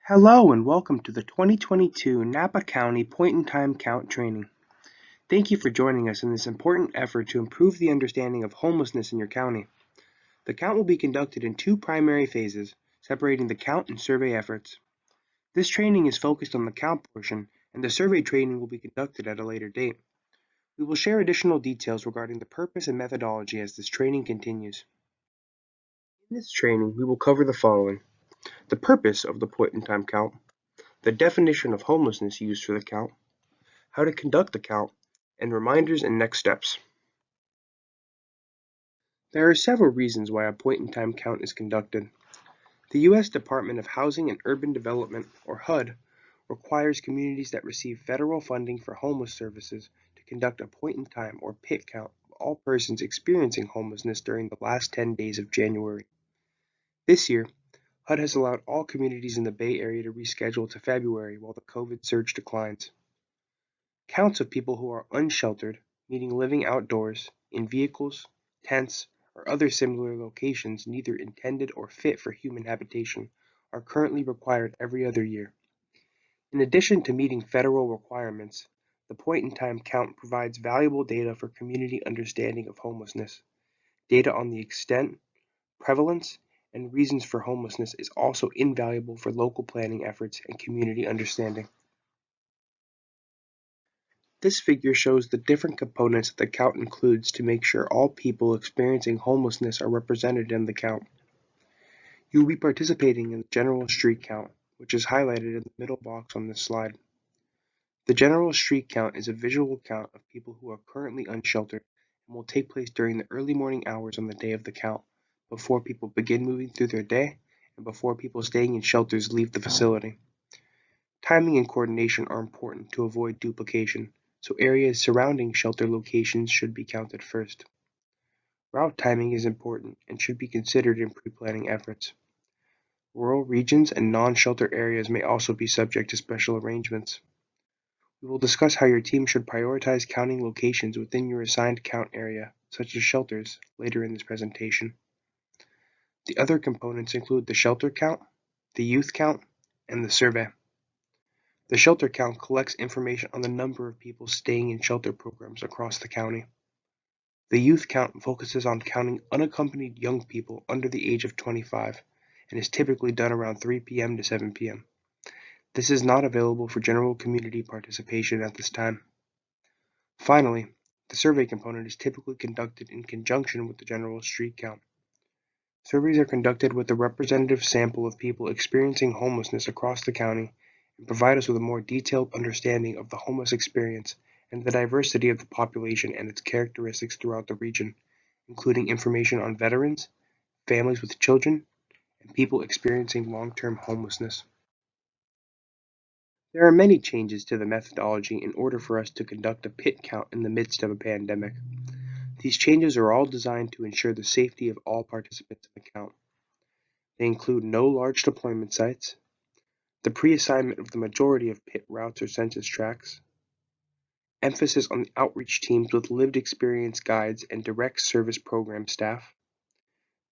Hello and welcome to the 2022 Napa County Point-in-Time Count training. Thank you for joining us in this important effort to improve the understanding of homelessness in your county. The count will be conducted in two primary phases, separating the count and survey efforts. This training is focused on the count portion, and the survey training will be conducted at a later date. We will share additional details regarding the purpose and methodology as this training continues. In this training, we will cover the following: the purpose of the point-in-time count, the definition of homelessness used for the count, how to conduct the count, and reminders and next steps. There are several reasons why a point-in-time count is conducted. The U.S. Department of Housing and Urban Development, or HUD, requires communities that receive federal funding for homeless services to conduct a point-in-time or PIT count of all persons experiencing homelessness during the last 10 days of January. This year, HUD has allowed all communities in the Bay Area to reschedule to February while the COVID surge declines. Counts of people who are unsheltered, meaning living outdoors, in vehicles, tents, or other similar locations neither intended or fit for human habitation, are currently required every other year. In addition to meeting federal requirements, the point-in-time count provides valuable data for community understanding of homelessness. Data on the extent, prevalence, and reasons for homelessness is also invaluable for local planning efforts and community understanding. This figure shows the different components that the count includes to make sure all people experiencing homelessness are represented in the count. You will be participating in the general street count, which is highlighted in the middle box on this slide. The general street count is a visual count of people who are currently unsheltered and will take place during the early morning hours on the day of the count, before people begin moving through their day and before people staying in shelters leave the facility. Timing and coordination are important to avoid duplication, so areas surrounding shelter locations should be counted first. Route timing is important and should be considered in pre-planning efforts. Rural regions and non-shelter areas may also be subject to special arrangements. We will discuss how your team should prioritize counting locations within your assigned count area, such as shelters, later in this presentation. The other components include the shelter count, the youth count, and the survey. The shelter count collects information on the number of people staying in shelter programs across the county. The youth count focuses on counting unaccompanied young people under the age of 25 and is typically done around 3 p.m. to 7 p.m. This is not available for general community participation at this time. Finally, the survey component is typically conducted in conjunction with the general street count. Surveys are conducted with a representative sample of people experiencing homelessness across the county and provide us with a more detailed understanding of the homeless experience and the diversity of the population and its characteristics throughout the region, including information on veterans, families with children, and people experiencing long-term homelessness. There are many changes to the methodology in order for us to conduct a PIT count in the midst of a pandemic. These changes are all designed to ensure the safety of all participants in the count. They include no large deployment sites, the pre-assignment of the majority of PIT routes or census tracts, emphasis on the outreach teams with lived experience guides and direct service program staff,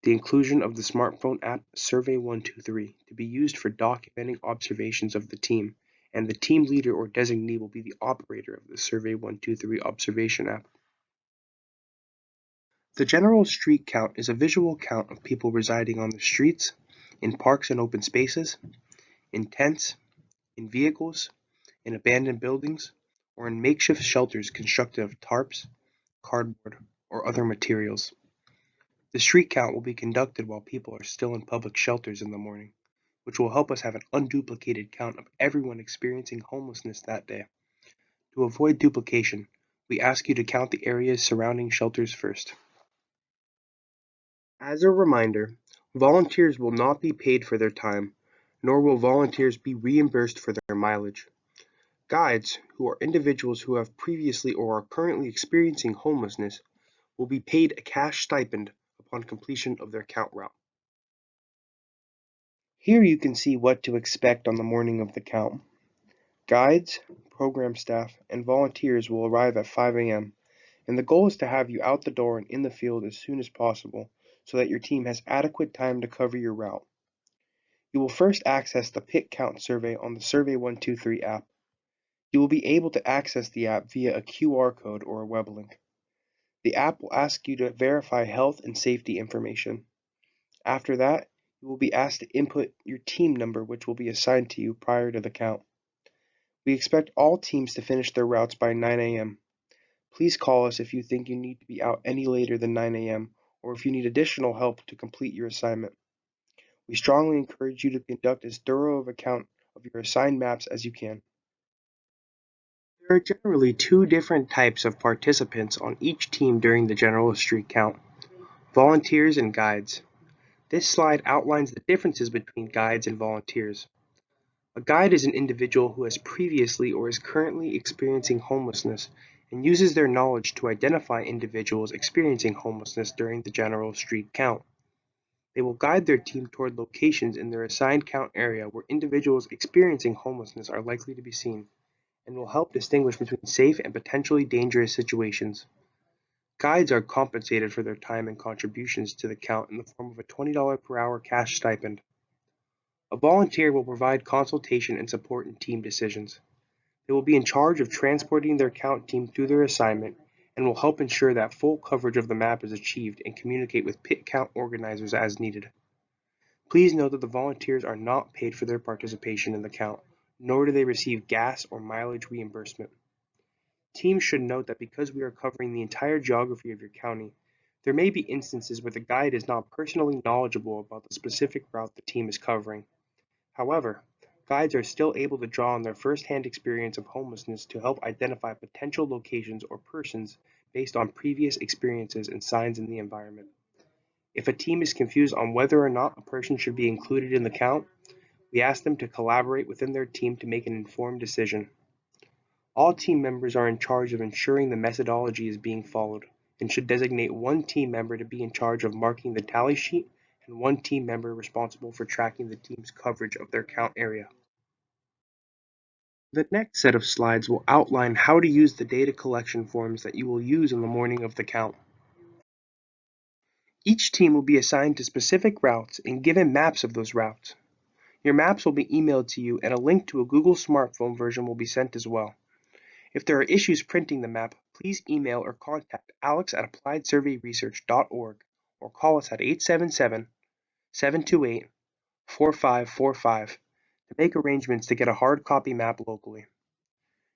the inclusion of the smartphone app Survey123 to be used for documenting observations of the team, and the team leader or designee will be the operator of the Survey123 observation app. The general street count is a visual count of people residing on the streets, in parks and open spaces, in tents, in vehicles, in abandoned buildings, or in makeshift shelters constructed of tarps, cardboard, or other materials. The street count will be conducted while people are still in public shelters in the morning, which will help us have an unduplicated count of everyone experiencing homelessness that day. To avoid duplication, we ask you to count the areas surrounding shelters first. As a reminder, volunteers will not be paid for their time, nor will volunteers be reimbursed for their mileage. Guides, who are individuals who have previously or are currently experiencing homelessness, will be paid a cash stipend upon completion of their count route. Here you can see what to expect on the morning of the count. Guides, program staff, and volunteers will arrive at 5 a.m., and the goal is to have you out the door and in the field as soon as possible so that your team has adequate time to cover your route. You will first access the Pit Count survey on the Survey 123 app. You will be able to access the app via a QR code or a web link. The app will ask you to verify health and safety information. After that, you will be asked to input your team number, which will be assigned to you prior to the count. We expect all teams to finish their routes by 9 a.m. Please call us if you think you need to be out any later than 9 a.m. or if you need additional help to complete your assignment. We strongly encourage you to conduct as thorough of a count of your assigned maps as you can. There are generally two different types of participants on each team during the general street count: volunteers and guides. This slide outlines the differences between guides and volunteers. A guide is an individual who has previously or is currently experiencing homelessness and uses their knowledge to identify individuals experiencing homelessness during the general street count. They will guide their team toward locations in their assigned count area where individuals experiencing homelessness are likely to be seen, and will help distinguish between safe and potentially dangerous situations. Guides are compensated for their time and contributions to the count in the form of a $20 per hour cash stipend. A volunteer will provide consultation and support in team decisions. They will be in charge of transporting their count team through their assignment and will help ensure that full coverage of the map is achieved and communicate with pit count organizers as needed. Please note that the volunteers are not paid for their participation in the count, nor do they receive gas or mileage reimbursement. Teams should note that because we are covering the entire geography of your county, there may be instances where the guide is not personally knowledgeable about the specific route the team is covering. However, guides are still able to draw on their first-hand experience of homelessness to help identify potential locations or persons based on previous experiences and signs in the environment. If a team is confused on whether or not a person should be included in the count, we ask them to collaborate within their team to make an informed decision. All team members are in charge of ensuring the methodology is being followed, and should designate one team member to be in charge of marking the tally sheet and one team member responsible for tracking the team's coverage of their count area. The next set of slides will outline how to use the data collection forms that you will use on the morning of the count. Each team will be assigned to specific routes and given maps of those routes. Your maps will be emailed to you and a link to a Google smartphone version will be sent as well. If there are issues printing the map, please email or contact alex@appliedsurveyresearch.org or call us at 877-728-4545 to make arrangements to get a hard copy map locally.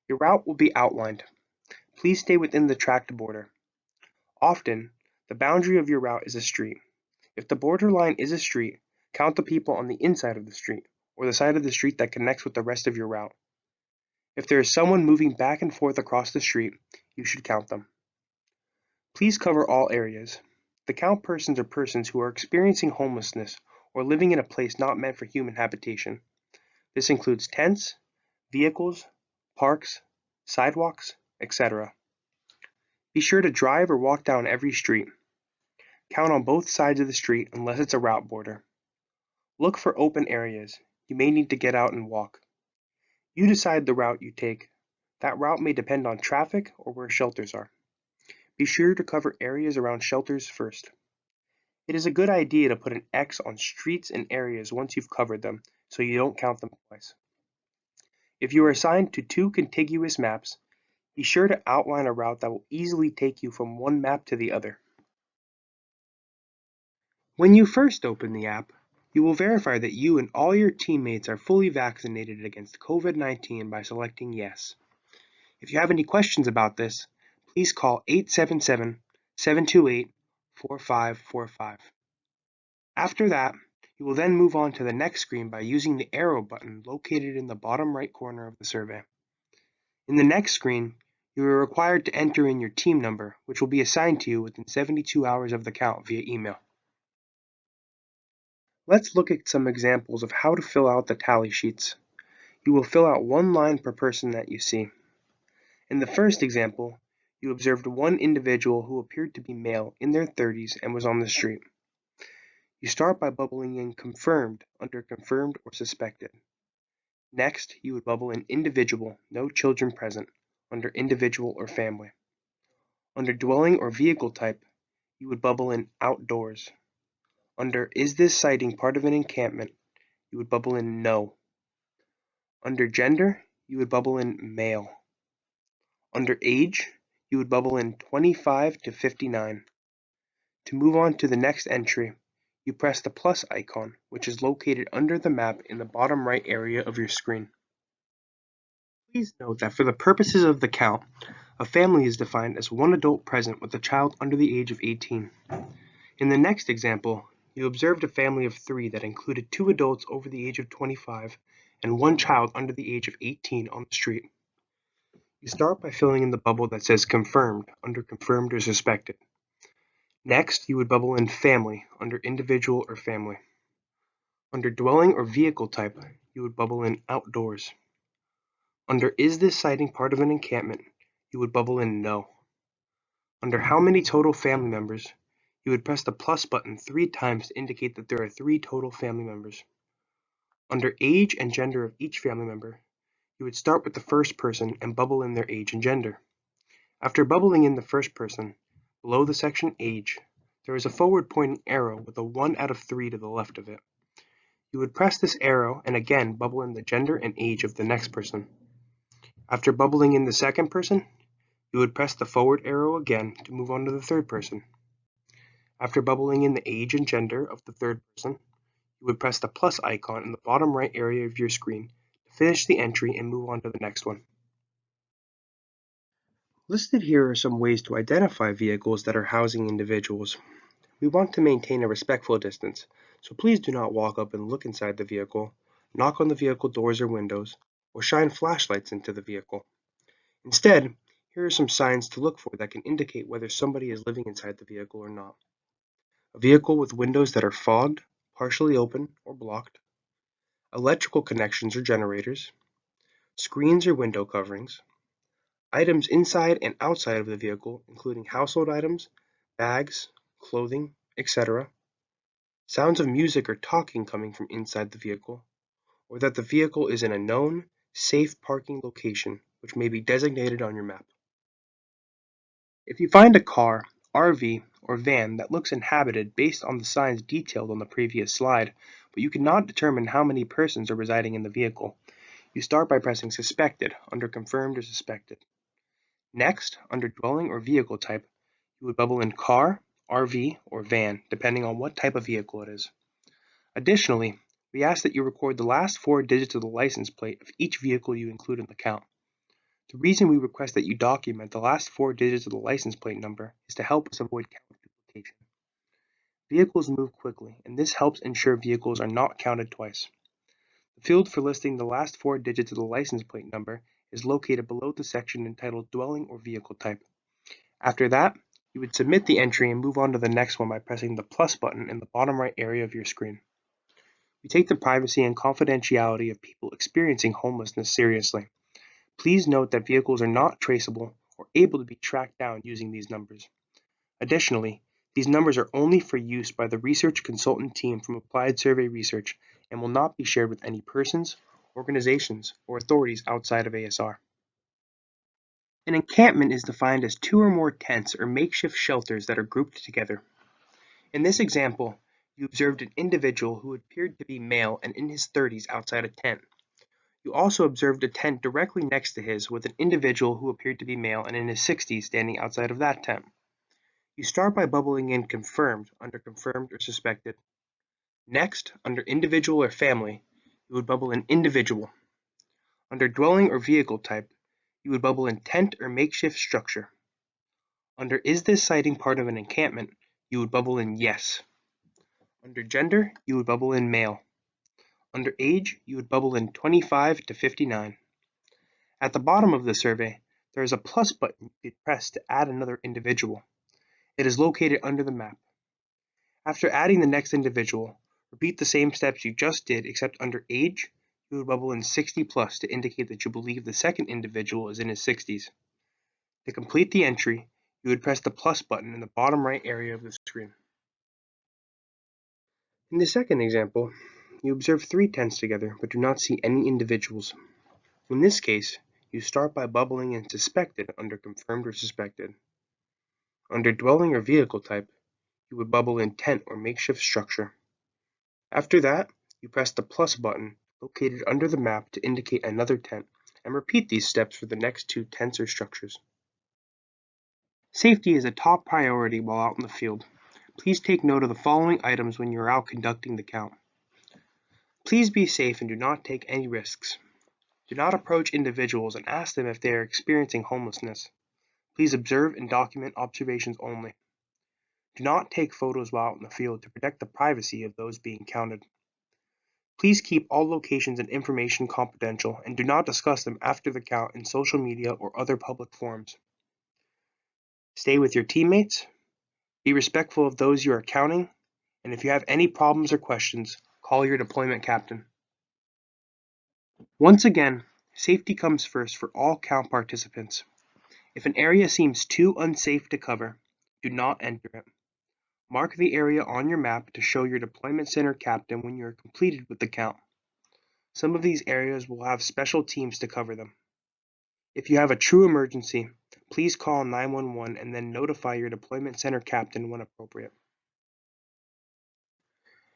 Your route will be outlined. Please stay within the tracked border. Often, the boundary of your route is a street. If the borderline is a street, count the people on the inside of the street, or the side of the street that connects with the rest of your route. If there is someone moving back and forth across the street, you should count them. Please cover all areas. The count persons are persons who are experiencing homelessness or living in a place not meant for human habitation. This includes tents, vehicles, parks, sidewalks, etc. Be sure to drive or walk down every street. Count on both sides of the street unless it's a route border. Look for open areas. You may need to get out and walk. You decide the route you take. That route may depend on traffic or where shelters are. Be sure to cover areas around shelters first. It is a good idea to put an X on streets and areas once you've covered them, so you don't count them twice. If you are assigned to two contiguous maps, be sure to outline a route that will easily take you from one map to the other. When you first open the app, you will verify that you and all your teammates are fully vaccinated against COVID-19 by selecting Yes. If you have any questions about this, please call 877-728-4545. After that, you will then move on to the next screen by using the arrow button located in the bottom right corner of the survey. In the next screen, you are required to enter in your team number, which will be assigned to you within 72 hours of the count via email. Let's look at some examples of how to fill out the tally sheets. You will fill out one line per person that you see. In the first example, you observed one individual who appeared to be male in their 30s and was on the street. You start by bubbling in confirmed under confirmed or suspected. Next, you would bubble in individual, no children present, under individual or family. Under dwelling or vehicle type, you would bubble in outdoors. Under is this sighting part of an encampment, you would bubble in no. Under gender, you would bubble in male. Under age, you would bubble in 25 to 59. To move on to the next entry, you press the plus icon, which is located under the map in the bottom right area of your screen. Please note that for the purposes of the count, a family is defined as one adult present with a child under the age of 18. In the next example, you observed a family of 3 that included 2 adults over the age of 25 and 1 child under the age of 18 on the street. You start by filling in the bubble that says confirmed under confirmed or suspected. Next, you would bubble in family under individual or family. Under dwelling or vehicle type, you would bubble in outdoors. Under is this sighting part of an encampment, you would bubble in no. Under how many total family members, you would press the plus button 3 times to indicate that there are 3 total family members. Under age and gender of each family member, you would start with the first person and bubble in their age and gender. After bubbling in the first person, below the section age, there is a forward pointing arrow with a 1 out of 3 to the left of it. You would press this arrow and again bubble in the gender and age of the next person. After bubbling in the second person, you would press the forward arrow again to move on to the third person. After bubbling in the age and gender of the third person, you would press the plus icon in the bottom right area of your screen to finish the entry and move on to the next one. Listed here are some ways to identify vehicles that are housing individuals. We want to maintain a respectful distance, so please do not walk up and look inside the vehicle, knock on the vehicle doors or windows, or shine flashlights into the vehicle. Instead, here are some signs to look for that can indicate whether somebody is living inside the vehicle or not. A vehicle with windows that are fogged, partially open, or blocked, electrical connections or generators, screens or window coverings, items inside and outside of the vehicle, including household items, bags, clothing, etc., sounds of music or talking coming from inside the vehicle, or that the vehicle is in a known, safe parking location, which may be designated on your map. If you find a car, RV, or van that looks inhabited based on the signs detailed on the previous slide, but you cannot determine how many persons are residing in the vehicle, you start by pressing Suspected under Confirmed or Suspected. Next, under Dwelling or Vehicle Type, you would bubble in Car, RV, or Van, depending on what type of vehicle it is. Additionally, we ask that you record the last 4 digits of the license plate of each vehicle you include in the count. The reason we request that you document the last 4 digits of the license plate number is to help us avoid count duplication. Vehicles move quickly, and this helps ensure vehicles are not counted twice. The field for listing the last 4 digits of the license plate number is located below the section entitled Dwelling or Vehicle Type. After that, you would submit the entry and move on to the next one by pressing the plus button in the bottom right area of your screen. We take the privacy and confidentiality of people experiencing homelessness seriously. Please note that vehicles are not traceable or able to be tracked down using these numbers. Additionally, these numbers are only for use by the research consultant team from Applied Survey Research and will not be shared with any persons, organizations, or authorities outside of ASR. An encampment is defined as 2 or more tents or makeshift shelters that are grouped together. In this example, you observed an individual who appeared to be male and in his 30s outside a tent. You also observed a tent directly next to his with an individual who appeared to be male and in his 60s standing outside of that tent. You start by bubbling in Confirmed under Confirmed or Suspected. Next, under Individual or Family, you would bubble in Individual. Under Dwelling or Vehicle Type, you would bubble in Tent or Makeshift Structure. Under Is this sighting part of an encampment, you would bubble in Yes. Under Gender, you would bubble in Male. Under Age, you would bubble in 25 to 59. At the bottom of the survey, there is a plus button you can press to add another individual. It is located under the map. After adding the next individual, repeat the same steps you just did except under age, you would bubble in 60 plus to indicate that you believe the second individual is in his 60s. To complete the entry, you would press the plus button in the bottom right area of the screen. In the second example, you observe 3 tents together but do not see any individuals. In this case, you start by bubbling in Suspected under Confirmed or Suspected. Under Dwelling or Vehicle Type, you would bubble in Tent or Makeshift Structure. After that, You press the plus button located under the map to indicate another tent, and repeat these steps for the next 2 tents or structures. Safety is a top priority while out in the field. Please take note of the following items when you are out conducting the count. Please be safe and do not take any risks. Do not approach individuals and ask them if they are experiencing homelessness. Please observe and document observations only. Do not take photos while out in the field to protect the privacy of those being counted. Please keep all locations and information confidential and do not discuss them after the count in social media or other public forums. Stay with your teammates, be respectful of those you are counting, and if you have any problems or questions, call your deployment captain. Once again, safety comes first for all count participants. If an area seems too unsafe to cover, do not enter it. Mark the area on your map to show your deployment center captain when you are completed with the count. Some of these areas will have special teams to cover them. If you have a true emergency, please call 911 and then notify your deployment center captain when appropriate.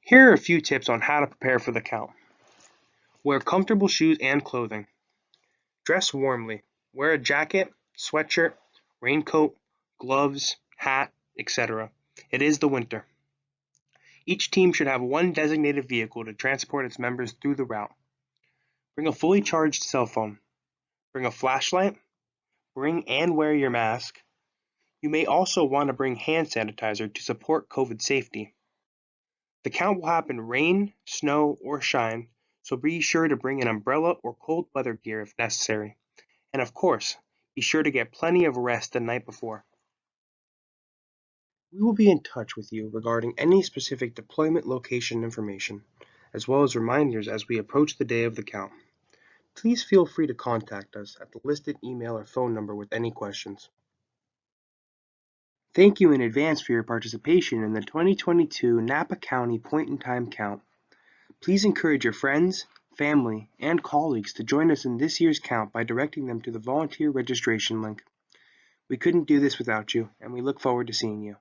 Here are a few tips on how to prepare for the count. Wear comfortable shoes and clothing. Dress warmly. Wear a jacket, sweatshirt, raincoat, gloves, hat, etc. It is the winter. Each team should have one designated vehicle to transport its members through the route. Bring a fully charged cell phone. Bring a flashlight. Bring and wear your mask. You may also want to bring hand sanitizer to support COVID safety. The count will happen rain, snow, or shine, so be sure to bring an umbrella or cold weather gear if necessary. And of course, be sure to get plenty of rest the night before. We will be in touch with you regarding any specific deployment location information, as well as reminders as we approach the day of the count. Please feel free to contact us at the listed email or phone number with any questions. Thank you in advance for your participation in the 2022 Napa County Point-in-Time Count. Please encourage your friends, family, and colleagues to join us in this year's count by directing them to the volunteer registration link. We couldn't do this without you, and we look forward to seeing you.